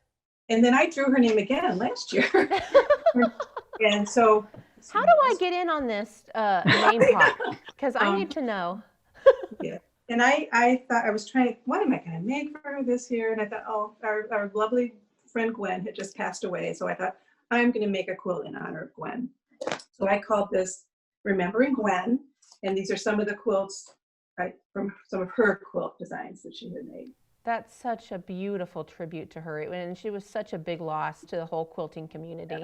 And then I drew her name again last year. And so. How do I get in on this name pot? Because I need to know. Yeah. And I thought I was trying, what am I going to make for her this year? And I thought, oh, our lovely friend Gwen had just passed away. So I thought, I'm going to make a quilt in honor of Gwen. So I called this Remembering Gwen. And these are some of the quilts from some of her quilt designs that she had made. That's such a beautiful tribute to her. And she was such a big loss to the whole quilting community.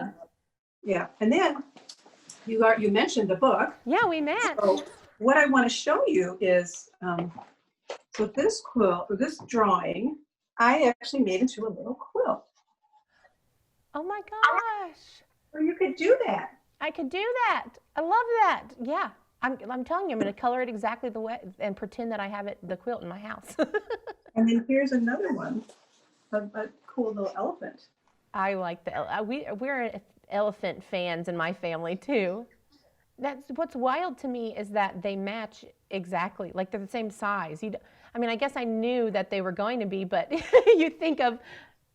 Yeah. And then you mentioned the book. Yeah, we met. So what I want to show you is, so this quilt, or this drawing, I actually made into a little quilt. Oh my gosh. Or you could do that. I could do that. I love that. Yeah. I'm telling you, I'm going to color it exactly the way and pretend that I have the quilt in my house. And then here's another one, a cool little elephant. I like we're elephant fans in my family too. That's what's wild to me is that they match exactly, like they're the same size. I mean, I guess I knew that they were going to be, but you think of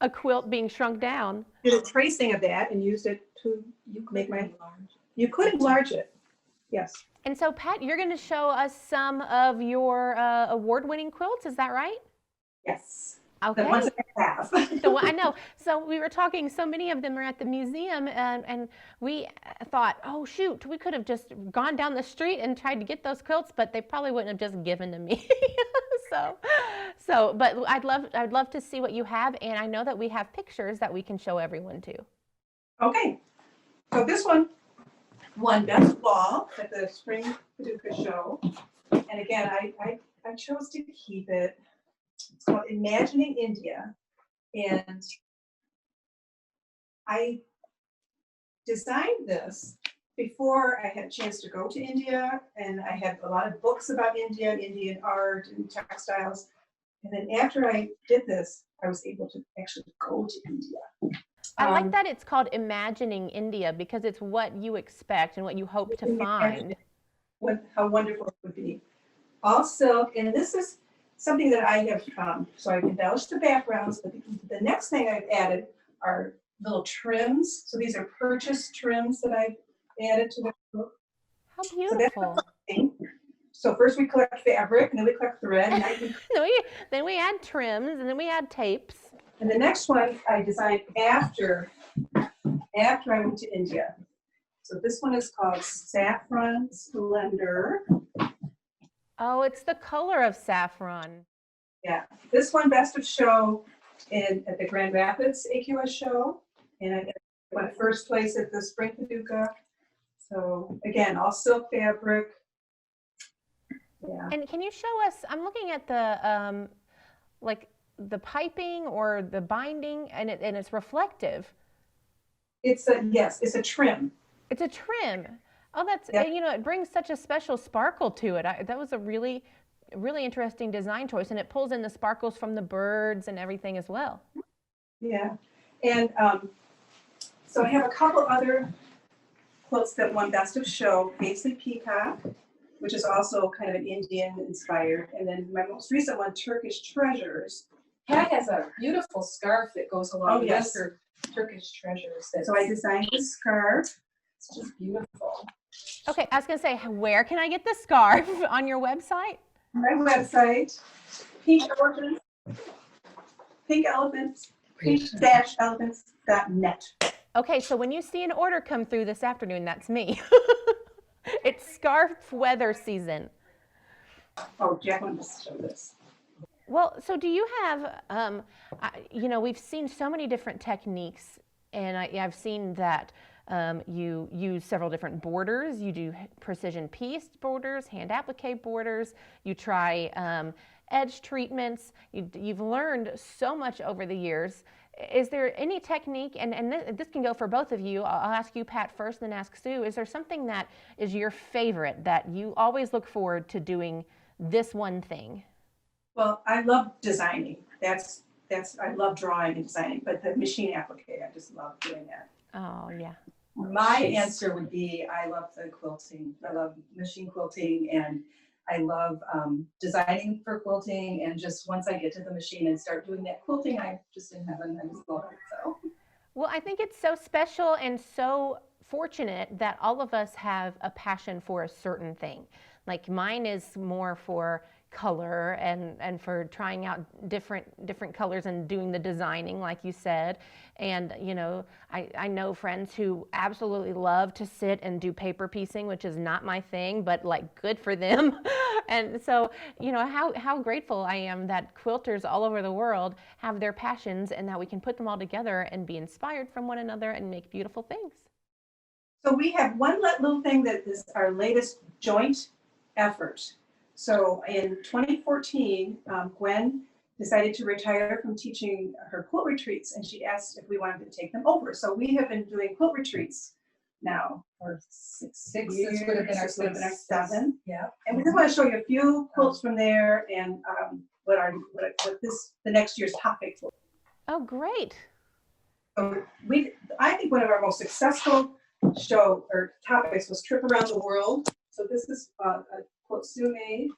a quilt being shrunk down. Did a tracing of that and used it to make you could enlarge it. Yes. And so Pat, you're going to show us some of your award-winning quilts, is that right? Yes. Okay. The ones that I have. I know. So we were talking, so many of them are at the museum, and we thought, oh shoot, we could have just gone down the street and tried to get those quilts, but they probably wouldn't have just given to me. But I'd love to see what you have, and I know that we have pictures that we can show everyone too. Okay. So this one won Best Wall at the Spring Paducah show, and again, I chose to keep it. It's called Imagining India, and I designed this before I had a chance to go to India, and I had a lot of books about India and Indian art and textiles. And then after I did this, I was able to actually go to India. I like that it's called Imagining India because it's what you expect and what you hope to find. How wonderful it would be. All silk, and this is something that I have, so I've embellished the backgrounds, but the next thing I've added are little trims. So these are purchased trims that I've added to the book. How beautiful. So first we collect fabric, and then we collect thread. And then we add trims, and then we add tapes. And the next one I designed after I went to India. So this one is called Saffron Splendor. Oh, it's the color of saffron. Yeah, this one best of show at the Grand Rapids AQS show, and I won first place at the Spring Paducah. So again, all silk fabric. Yeah. And can you show us? I'm looking at the like the piping or the binding, and it's reflective. It's a trim. It's a trim. Oh, that's, yep. it brings such a special sparkle to it. That was a really really interesting design choice, and it pulls in the sparkles from the birds and everything as well. Yeah, and so I have a couple other quilts that won Best of Show, Paisley Peacock, which is also kind of an Indian inspired, and then my most recent one, Turkish Treasures. Pat has a beautiful scarf that goes along with yes. her Turkish Treasures. So I designed this scarf. It's just beautiful. Okay, I was going to say, where can I get the scarf? On your website? My website, pink-elephants.net. Okay, so when you see an order come through this afternoon, that's me. It's scarf weather season. Oh, Jack wanted to show this. Well, so do you have, you know, we've seen so many different techniques, and I've seen that you use several different borders. You do precision pieced borders, hand applique borders. You try edge treatments. You've learned so much over the years. Is there any technique, and this can go for both of you, I'll ask you, Pat, first, then ask Sue, is there something that is your favorite that you always look forward to doing this one thing? Well, I love designing. That's I love drawing and designing, but the machine applique, I just love doing that. Oh, yeah. My answer would be, I love the quilting. I love machine quilting, and I love designing for quilting, and just once I get to the machine and start doing that quilting, I'm just in heaven. I just love it. So. Well, I think it's so special and so fortunate that all of us have a passion for a certain thing. Like mine is more for color and for trying out different colors and doing the designing, like you said. And you know, I know friends who absolutely love to sit and do paper piecing, which is not my thing, but like good for them. And so, you know, how grateful I am that quilters all over the world have their passions and that we can put them all together and be inspired from one another and make beautiful things. So we have one little thing that is our latest joint effort. So in 2014, Gwen decided to retire from teaching her quilt retreats, and she asked if we wanted to take them over. So we have been doing quilt retreats now for six years. This would have been our 7. Yeah. And we just want to show you a few quilts from there and what the next year's topic will be. Oh, great. So I think one of our most successful show or topics was Trip Around the World. So this is a quilt Sue made.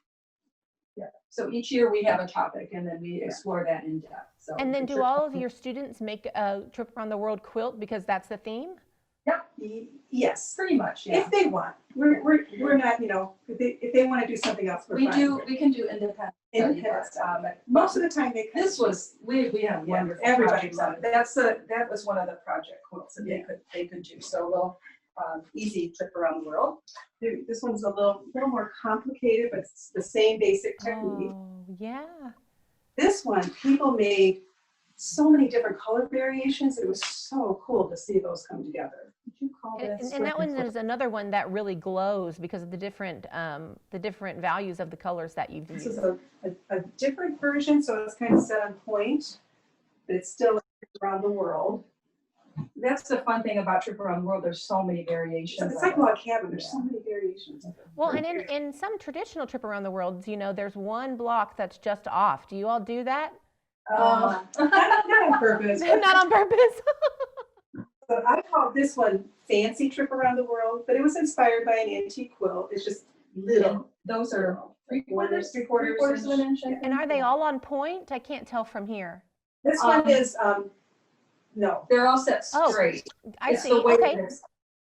Yeah. So each year we have a topic, and then we explore that in depth. So. And then do all of your students make a Trip Around the World quilt because that's the theme? Yep. Yes. Pretty much. Yeah. If they want, we're not, you know, if they want to do something else, we're fine. We can do independent. Most of the time they. This was we have wonderful. Everybody projects loved on it. That was one of the project quilts that they could do. So a little easy Trip Around the World. This one's a little more complicated, but it's the same basic technique. Oh, yeah. This one, people made so many different color variations. It was so cool to see those come together. Did you call this? And that one is another one that really glows because of the different values of the colors that you've used. This is a different version, so it's kind of set on point, but it's still around the world. That's the fun thing about Trip Around the World. There's so many variations. It's like log cabin. There's so many variations. Well, and in some traditional Trip Around the World, you know, there's one block that's just off. Do you all do that? Not on purpose. Not on purpose. But I call this one Fancy Trip Around the World, but it was inspired by an antique quilt. It's just little. And those are 3/4 of an inch. And are they all on point? I can't tell from here. This one is no. They're all set straight. I It's see. the way Okay. that it's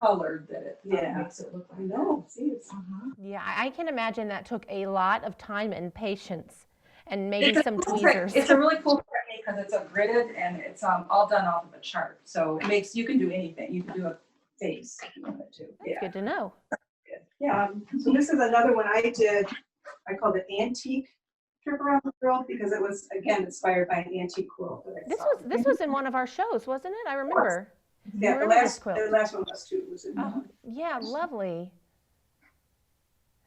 colored that it Yeah. makes it look like. I know. See, it's Yeah, I can imagine that took a lot of time and patience, and maybe some tweezers. It's a really cool technique because it's a gridded and it's all done off of a chart. So it makes you can do anything. You can do a face if you wanted to. That's good to know. yeah. So this is another one I did. I called it Antique Trip Around the World because it was again inspired by an antique quilt. This was in one of our shows, wasn't it? I remember. Yeah, remember this quilt. the last one was too. It was in Yeah, lovely.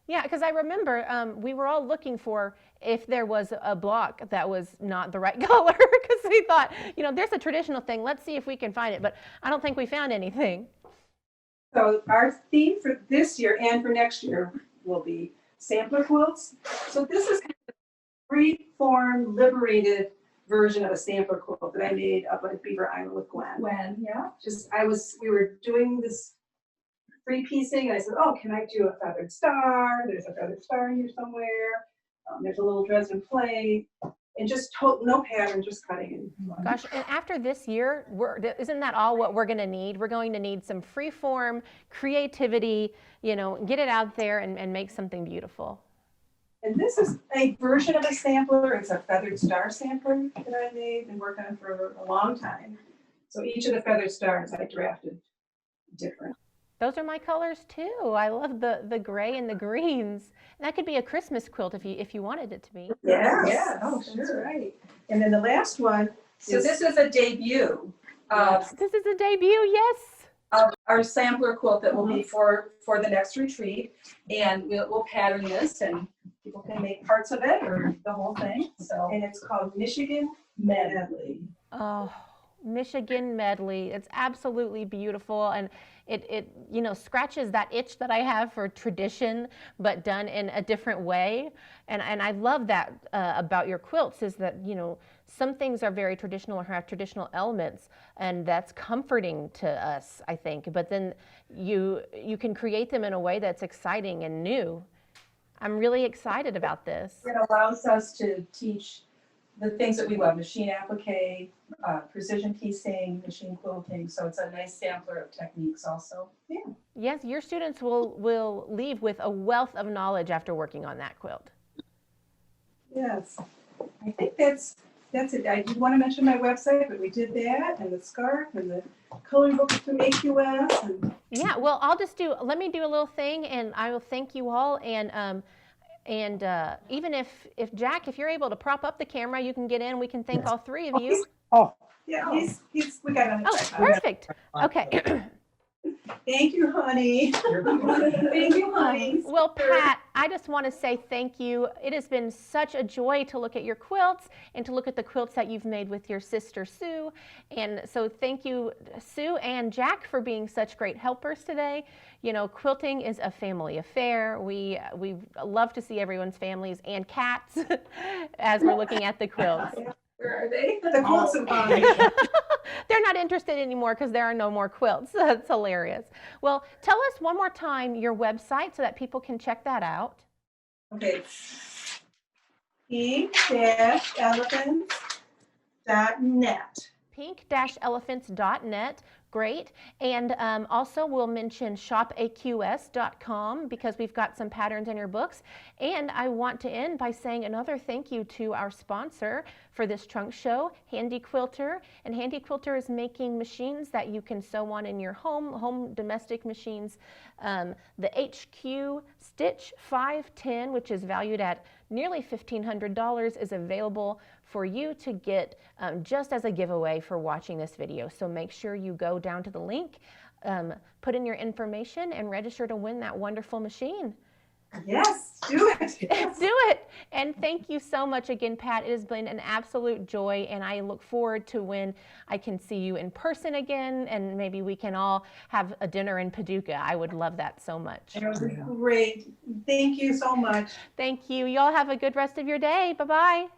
Yeah, because I remember we were all looking for if there was a block that was not the right color because we thought, you know, there's a traditional thing. Let's see if we can find it. But I don't think we found anything. So our theme for this year and for next year will be sampler quilts. So this is kind of a free-form, liberated version of a sampler quilt that I made up at Beaver Island with Gwen. Yeah. We were doing this free piecing, and I said, oh, can I do a feathered star? There's a feathered star in here somewhere. There's a little Dresden plate, and just no pattern, just cutting. And Gosh, and after this year, isn't that all what we're going to need? We're going to need some free form creativity, you know, get it out there and make something beautiful. And this is a version of a sampler. It's a feathered star sampler that I made and worked on for a long time. So each of the feathered stars I drafted different. Those are my colors too. I love the gray and the greens. And that could be a Christmas quilt if you wanted it to be. Yeah. Oh, sure. That's right. And then the last one. So this is a debut. This is a debut, yes. Of our sampler quilt that will be for the next retreat, and we'll pattern this, and people can make parts of it or the whole thing. So, and it's called Michigan Medley. Oh, Michigan Medley. It's absolutely beautiful, and it you know, scratches that itch that I have for tradition, but done in a different way. And I love that about your quilts, is that, you know, some things are very traditional or have traditional elements, and that's comforting to us, I think. But then you can create them in a way that's exciting and new. I'm really excited about this. It allows us to teach the things that we love: machine applique, precision piecing, machine quilting. So it's a nice sampler of techniques also. Yeah. Yes, your students will leave with a wealth of knowledge after working on that quilt. Yes, I think that's it. I did want to mention my website, but we did that, and the scarf, and the coloring book through AQS. And yeah, well, let me do a little thing, and I will thank you all. And even if Jack, if you're able to prop up the camera, you can get in. We can thank all three of you. Yeah, we got it. Oh, perfect. Okay. Thank you, honey. Thank you, honey. Well, Pat, I just want to say thank you. It has been such a joy to look at your quilts and to look at the quilts that you've made with your sister, Sue. And so thank you, Sue and Jack, for being such great helpers today. You know, quilting is a family affair. We love to see everyone's families and cats as we're looking at the quilts. Where are they? The quilts are fine. They're not interested anymore because there are no more quilts. That's hilarious. Well, tell us one more time your website so that people can check that out. Okay. pink-elephants.net. pink-elephants.net. Great. And also we'll mention shopaqs.com because we've got some patterns in your books. And I want to end by saying another thank you to our sponsor for this trunk show, Handy Quilter. And Handy Quilter is making machines that you can sew on in your home domestic machines. The HQ Stitch 510, which is valued at nearly $1,500, is available for you to get just as a giveaway for watching this video. So make sure you go down to the link, put in your information, and register to win that wonderful machine. Yes, do it. Yes. Do it. And thank you so much again, Pat. It has been an absolute joy, and I look forward to when I can see you in person again, and maybe we can all have a dinner in Paducah. I would love that so much. It was great. Thank you so much. Thank you. Y'all have a good rest of your day. Bye-bye.